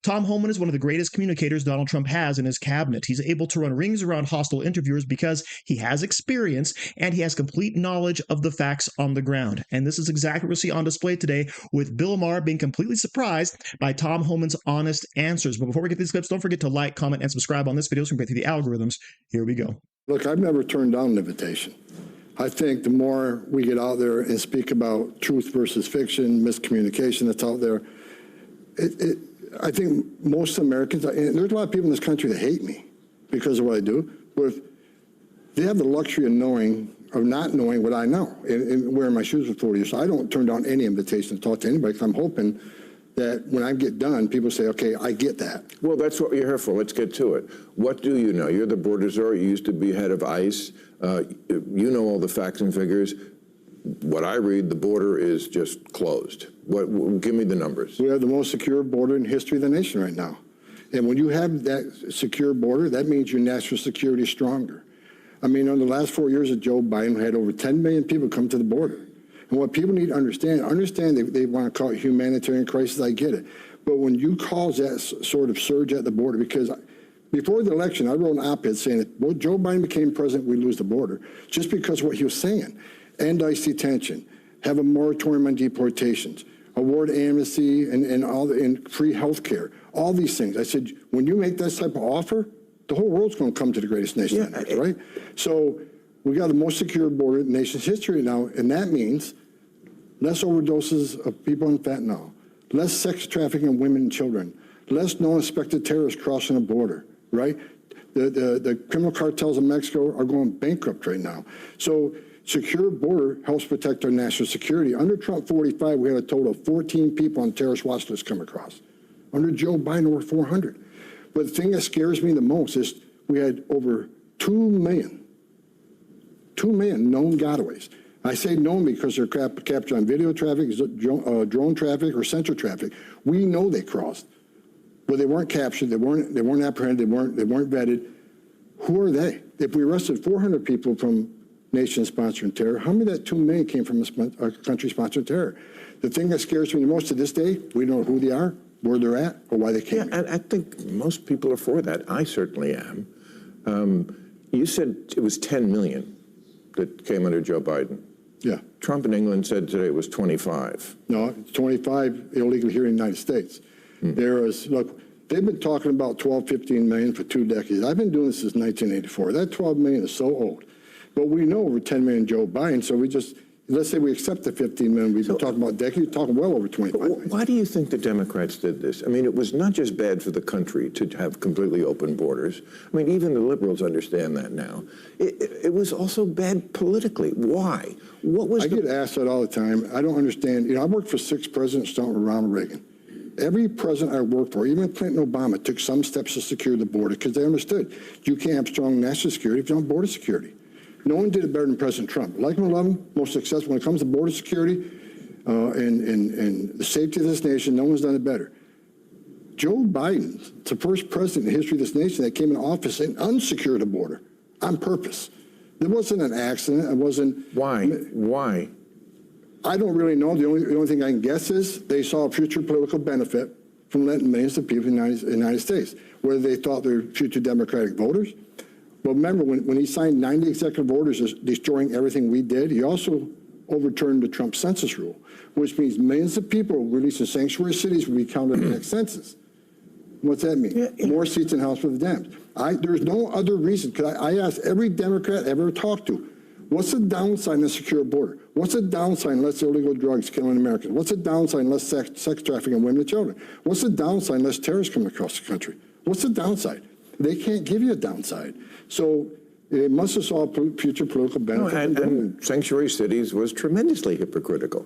Tom Homan is one of the greatest communicators Donald Trump has in his cabinet. He's able to run rings around hostile interviewers because he has experience and he has complete knowledge of the facts on the ground. And this is exactly what we see on display today, with Bill Maher being completely surprised by Tom Homan's honest answers. But before we get these clips, don't forget to like, comment, and subscribe on this video so we can get through the algorithms. Here we go. Look, I've never turned down an invitation. I think the more we get out there and speak about truth versus fiction, miscommunication that's out there, I think most Americans, and there's a lot of people in this country that hate me because of what I do, but they have the luxury of not knowing what I know and wearing my shoes for 40 years. So I don't turn down any invitation to talk to anybody, because I'm hoping that when I get done, people say, okay, I get that. Well, that's what you're here for. Let's get to it. What do you know? You're the border czar. You used to be head of ICE. You know all the facts and figures. What I read, the border is just closed. Give me the numbers. We have the most secure border in the history of the nation right now. And when you have that secure border, that means your national security is stronger. I mean, in the last 4 years of Joe Biden, we had over 10 million people come to the border. And what people need to understand they want to call it humanitarian crisis, I get it. But when you cause that sort of surge at the border, because before the election, I wrote an op-ed saying that when Joe Biden became president, we lose the border, just because of what he was saying. End ICE detention, have a moratorium on deportations, award amnesty and free health care, all these things. I said, when you make that type of offer, the whole world's going to come to the greatest nation on earth, right? So we got the most secure border in the nation's history now, and that means less overdoses of people on fentanyl, less sex trafficking of women and children, less known suspected terrorists crossing the border, right? The criminal cartels in Mexico are going bankrupt right now. So secure border helps protect our national security. Under Trump 45, we had a total of 14 people on terrorist watch lists come across. Under Joe Biden, over 400. But the thing that scares me the most is we had over 2 million known gotaways. I say known because they're captured on video traffic, drone traffic, or sensor traffic. We know they crossed, but they weren't captured. They weren't apprehended. They weren't vetted. Who are they? If we arrested 400 people from nations sponsoring terror, how many of that 2 million came from a country sponsoring terror? The thing that scares me the most to this day, we don't know who they are, where they're at, or why they came. Yeah, and I think most people are for that. I certainly am. You said it was 10 million that came under Joe Biden. Yeah. Trump in England said today it was 25. No, it's 25 illegally here in the United States. There is, look, they've been talking about 12, 15 million for 2 decades. I've been doing this since 1984. That 12 million is so old. But we know over 10 million Joe Biden, so we just, let's say we accept the 15 million we've been talking about decades, talking well over 25 million. Why do you think the Democrats did this? I mean, it was not just bad for the country to have completely open borders. I mean, even the liberals understand that now. It was also bad politically. Why? What was I get asked that all the time. I don't understand. You know, I worked for 6 presidents, starting with Ronald Reagan. Every president I worked for, even Clinton, Obama, took some steps to secure the border because they understood you can't have strong national security if you don't have border security. No one did it better than President Trump. Like him or love him, most successful when it comes to border security and the safety of this nation, no one's done it better. Joe Biden's the first president in the history of this nation that came in office and unsecured the border on purpose. It wasn't an accident. It wasn't. Why? Why? I don't really know. The only thing I can guess is they saw a future political benefit from letting millions of people in the United States, whether they thought they were future Democratic voters. But remember, when he signed 90 executive orders destroying everything we did, he also overturned the Trump census rule, which means millions of people released in sanctuary cities will be counted in the next census. What's that mean? Yeah. More seats in the House for the Dems. There's no other reason, because I asked every Democrat I ever talked to, what's the downside in a secure border? What's the downside in less illegal drugs killing Americans? What's the downside in less sex trafficking of women and children? What's the downside in less terrorists coming across the country? What's the downside? They can't give you a downside. So it must have saw future political benefit. No, and sanctuary cities was tremendously hypocritical.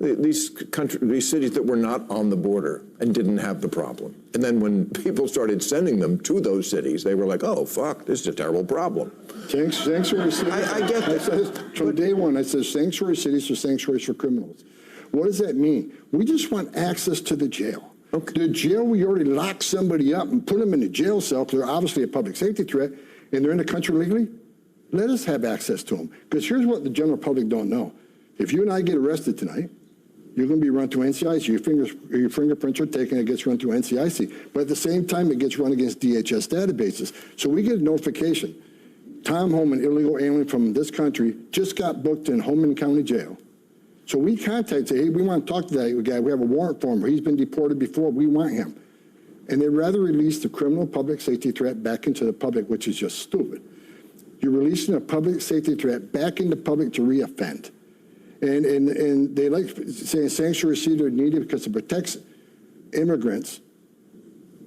These cities that were not on the border and didn't have the problem. And then when people started sending them to those cities, they were like, oh, fuck, this is a terrible problem. Sanctuary cities. I get that. From day one, I said sanctuary cities are sanctuaries for criminals. What does that mean? We just want access to the jail. Okay. The jail, we already lock somebody up and put them in a jail cell because they're obviously a public safety threat, and they're in the country legally. Let us have access to them. Because here's what the general public don't know. If you and I get arrested tonight, you're going to be run through NCIC. Your fingerprints are taken, it gets run through NCIC. But at the same time, it gets run against DHS databases. So we get a notification. Tom Homan, illegal alien from this country, just got booked in Homan County Jail. So we contact, say, hey, we want to talk to that guy. We have a warrant for him. He's been deported before. We want him. And they'd rather release the criminal public safety threat back into the public, which is just stupid. You're releasing a public safety threat back into public to reoffend. And they like saying sanctuary cities are needed because it protects immigrants.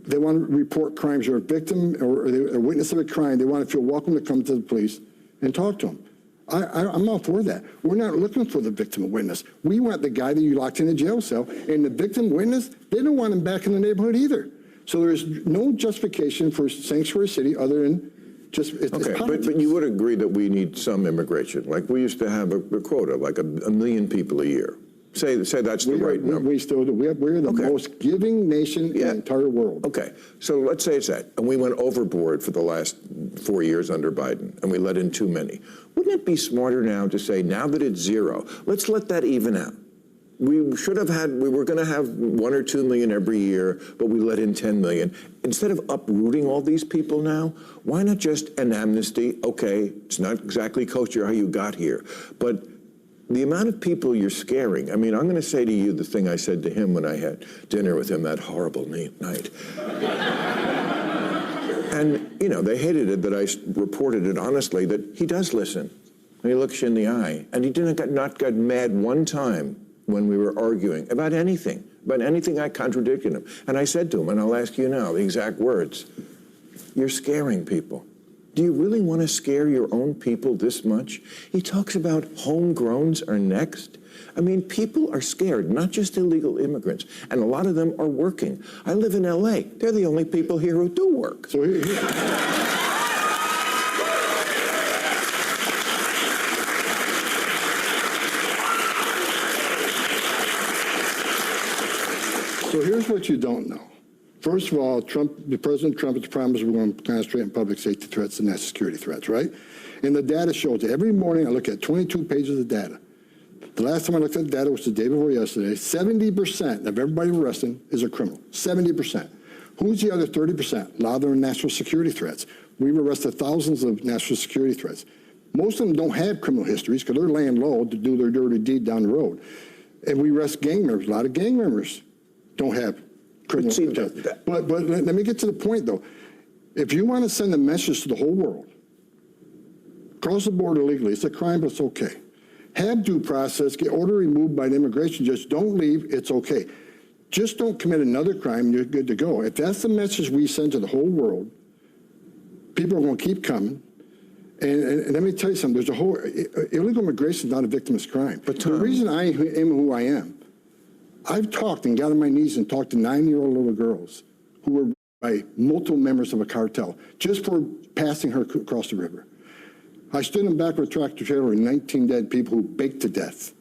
They want to report crimes or a victim or a witness of a crime. They want to feel welcome to come to the police and talk to them. I'm all for that. We're not looking for the victim or witness. We want the guy that you locked in a jail cell. And the victim witness, they don't want him back in the neighborhood either. So there's no justification for sanctuary city other than just it's okay, politics. but you would agree that we need some immigration. Like we used to have a quota, like a million people a year. Say that's the right number. We still do. We're the most giving nation in the entire world. Okay, so let's say it's that, and we went overboard for the last 4 years under Biden, and we let in too many. Wouldn't it be smarter now to say, now that it's zero, let's let that even out? We were going to have 1 or 2 million every year, but we let in 10 million. Instead of uprooting all these people now, why not just an amnesty? Okay, it's not exactly kosher how you got here, but the amount of people you're scaring. I mean, I'm going to say to you the thing I said to him when I had dinner with him that horrible night. And, you know, they hated it that I reported it honestly, that he does listen. And he looks you in the eye. And he not got mad one time when we were arguing about anything I contradicted him. And I said to him, and I'll ask you now, the exact words, you're scaring people. Do you really want to scare your own people this much? He talks about homegrowns are next. I mean, people are scared, not just illegal immigrants, and a lot of them are working. I live in LA. They're the only people here who do work. So here's what you don't know. First of all, President Trump has promised we're going to concentrate on public safety threats and national security threats, right? And the data shows it. Every morning I look at 22 pages of data. The last time I looked at the data was the day before yesterday. 70% of everybody arrested is a criminal. 70%. Who's the other 30%? A lot of them are national security threats. We've arrested thousands of national security threats. Most of them don't have criminal histories because they're laying low to do their dirty deed down the road. And we arrest gang members. A lot of gang members don't have criminal histories. But let me get to the point, though. If you want to send a message to the whole world, cross the border illegally, it's a crime, but it's okay. Have due process, get order removed by an immigration judge, don't leave, it's okay. Just don't commit another crime and you're good to go. If that's the message we send to the whole world, people are going to keep coming. And let me tell you something, there's a whole, illegal immigration is not a victimless crime. But the reason I am who I am, I've talked and got on my knees and talked to 9-year-old little girls who were by multiple members of a cartel just for passing her across the river. I stood in the back of a tractor trailer with 19 dead people who baked to death.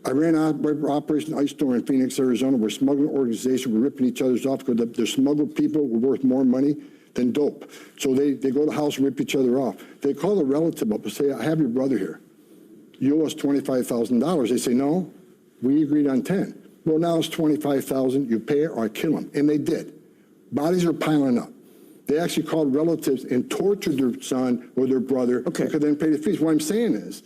I ran Operation Ice Storm in Phoenix, Arizona, where smuggling organizations were ripping each other's off because the smuggled people were worth more money than dope. So they go to the house and rip each other off. They call a relative up and say, I have your brother here. You owe us $25,000. They say, no, we agreed on 10. Well, now it's $25,000. You pay it or I kill him. And they did. Bodies are piling up. They actually called relatives and tortured their son or their brother because they didn't pay the fees. What I'm saying is,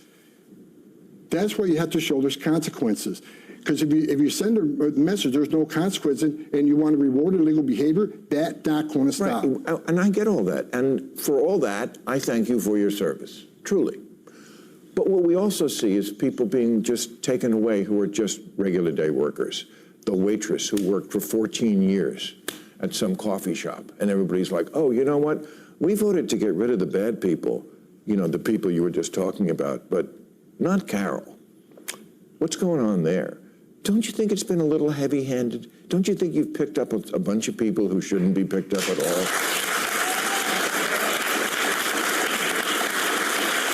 that's why you have to show there's consequences. Because if you send a message, there's no consequences, and you want to reward illegal behavior, that's not going to stop. Right. And I get all that. And for all that, I thank you for your service, truly. But what we also see is people being just taken away who are just regular day workers. The waitress who worked for 14 years at some coffee shop, and everybody's like, oh, you know what? We voted to get rid of the bad people, you know, the people you were just talking about, but not Carol. What's going on there? Don't you think it's been a little heavy-handed? Don't you think you've picked up a bunch of people who shouldn't be picked up at all?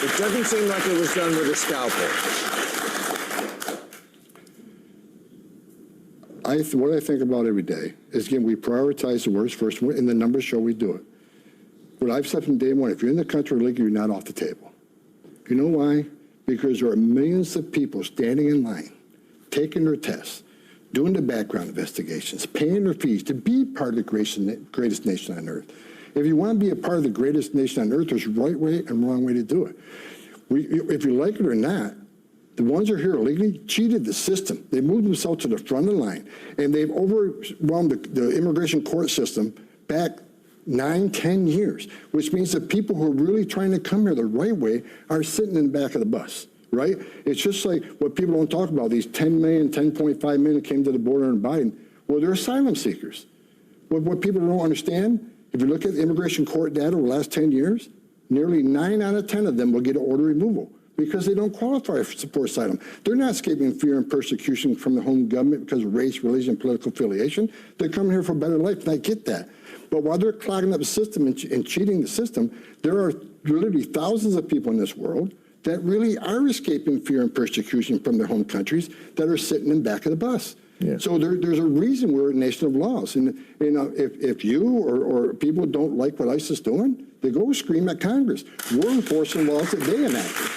It doesn't seem like it was done with a scalpel. What I think about every day is, again, we prioritize the worst first, and the numbers show we do it. But I've said from day one, if you're in the country illegally, you're not off the table. You know why? Because there are millions of people standing in line taking their tests, doing the background investigations, paying their fees to be part of the greatest nation on earth. If you want to be a part of the greatest nation on earth, there's a right way and wrong way to do it. If you like it or not, the ones who are here illegally cheated the system. They moved themselves to the front of the line, and they've overwhelmed the immigration court system back 9, 10 years, which means that people who are really trying to come here the right way are sitting in the back of the bus, right? It's just like what people don't talk about, these 10 million, 10.5 million came to the border under Biden. Well, they're asylum seekers. What people don't understand, if you look at the immigration court data over the last 10 years, nearly 9 out of 10 of them will get an order removal because they don't qualify for support asylum. They're not escaping fear and persecution from the home government because of race, religion, political affiliation. They're coming here for a better life, and I get that. But while they're clogging up the system and cheating the system, there are literally thousands of people in this world that really are escaping fear and persecution from their home countries that are sitting in the back of the bus. Yeah. So there's a reason we're a nation of laws. And if you or people don't like what ICE is doing, they go scream at Congress. We're enforcing laws that they enacted.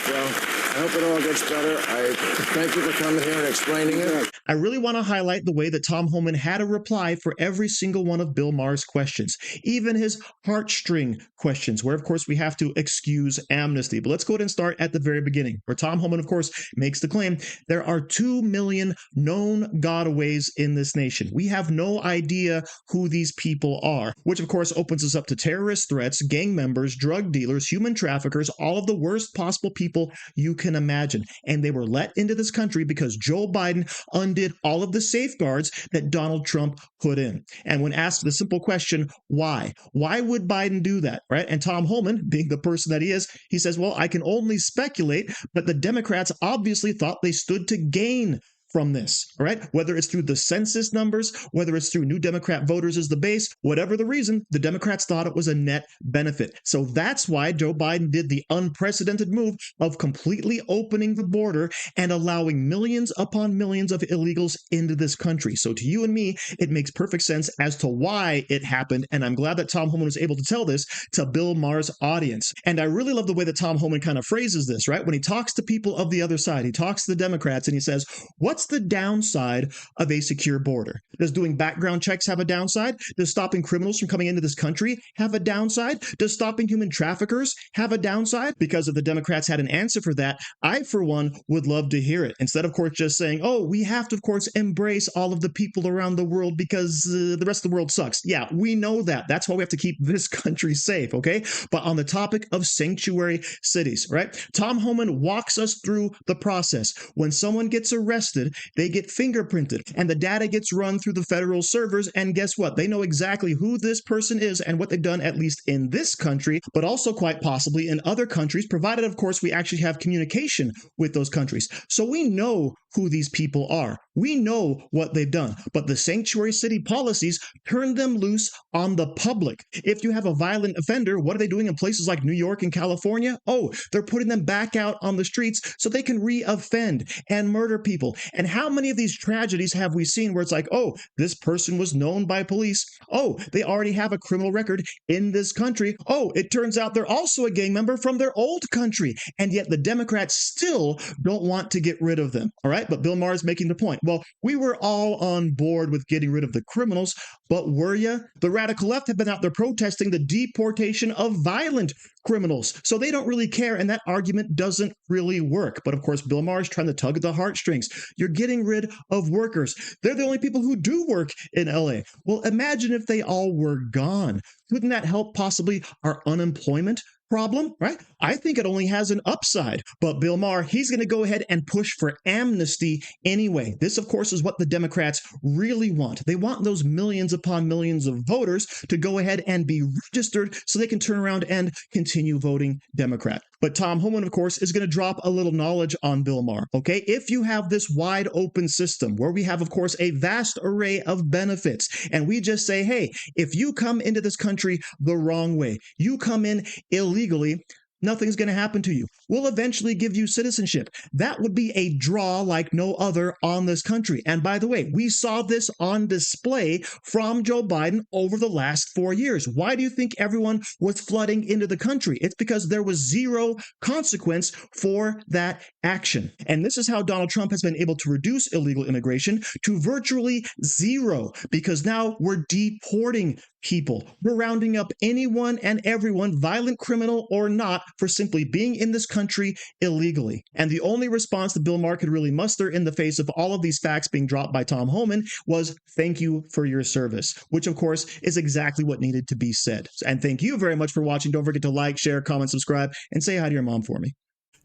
Well, I hope it all gets better. I thank you for coming here and explaining it. I really want to highlight the way that Tom Homan had a reply for every single one of Bill Maher's questions, even his heartstring questions, where, of course, we have to excuse amnesty. But let's go ahead and start at the very beginning, where Tom Homan, of course, makes the claim there are 2 million known gotaways in this nation. We have no idea who these people are, which, of course, opens us up to terrorist threats, gang members, drug dealers, human traffickers, all of the worst possible people you can imagine. And they were let into this country because Joe Biden undid all of the safeguards that Donald Trump put in. And when asked the simple question, why? Why would Biden do that, right? And Tom Homan, being the person that he is, he says, well, I can only speculate, but the Democrats obviously thought they stood to gain from this, all right? Whether it's through the census numbers, whether it's through new Democrat voters as the base, whatever the reason, the Democrats thought it was a net benefit. So that's why Joe Biden did the unprecedented move of completely opening the border and allowing millions upon millions of illegals into this country. So to you and me, it makes perfect sense as to why it happened. And I'm glad that Tom Homan was able to tell this to Bill Maher's audience. And I really love the way that Tom Homan kind of phrases this, right? When he talks to people of the other side, he talks to the Democrats and he says, what's the downside of a secure border? Does doing background checks have a downside? Does stopping criminals from coming into this country have a downside? Does stopping human traffickers have a downside? Because if the Democrats had an answer for that, I, for one, would love to hear it. Instead, of course, just saying, oh, we have to, of course, embrace all of the people around the world because the rest of the world sucks. Yeah, we know that. That's why we have to keep this country safe, okay? But on the topic of sanctuary cities, right? Tom Homan walks us through the process. When someone gets arrested, they get fingerprinted and the data gets run through the federal servers. And guess what? They know exactly who this person is and what they've done, at least in this country, but also quite possibly in other countries, provided, of course, we actually have communication with those countries. So we know who these people are. We know what they've done, but the sanctuary city policies turn them loose on the public. If you have a violent offender, what are they doing in places like New York and California? Oh, they're putting them back out on the streets so they can re-offend and murder people. And how many of these tragedies have we seen where it's like, oh, this person was known by police. Oh, they already have a criminal record in this country. Oh, it turns out they're also a gang member from their old country. And yet the Democrats still don't want to get rid of them. All right. But Bill Maher is making the point. Well, we were all on board with getting rid of the criminals, but were you? The radical left have been out there protesting the deportation of violent criminals. So they don't really care, and that argument doesn't really work. But of course, Bill Maher is trying to tug at the heartstrings. You're getting rid of workers. They're the only people who do work in LA. Well, imagine if they all were gone. Couldn't that help possibly our unemployment problem, right? I think it only has an upside. But Bill Maher, he's going to go ahead and push for amnesty anyway. This, of course, is what the Democrats really want. They want those millions upon millions of voters to go ahead and be registered so they can turn around and continue voting Democrat. But Tom Homan, of course, is going to drop a little knowledge on Bill Maher, okay? If you have this wide open system where we have, of course, a vast array of benefits, and we just say, hey, if you come into this country the wrong way, you come in illegally, Nothing's going to happen to you. We'll eventually give you citizenship. That would be a draw like no other on this country. And by the way, we saw this on display from Joe Biden over the last 4 years. Why do you think everyone was flooding into the country? It's because there was zero consequence for that action. And this is how Donald Trump has been able to reduce illegal immigration to virtually zero, because now we're deporting people. We're rounding up anyone and everyone, violent criminal or not, for simply being in this country illegally. And the only response that Bill Maher could really muster in the face of all of these facts being dropped by Tom Homan was, "Thank you for your service," which of course is exactly what needed to be said. And thank you very much for watching. Don't forget to like, share, comment, subscribe, and say hi to your mom for me.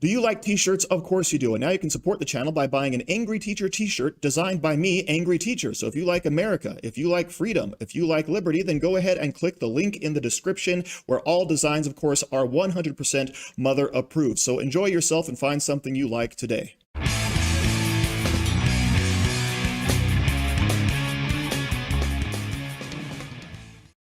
Do you like t-shirts? Of course you do. And now you can support the channel by buying an Angry Teacher t-shirt designed by me, Angry Teacher. So if you like America, if you like freedom, if you like liberty, then go ahead and click the link in the description, where all designs, of course, are 100% mother approved. So enjoy yourself and find something you like today.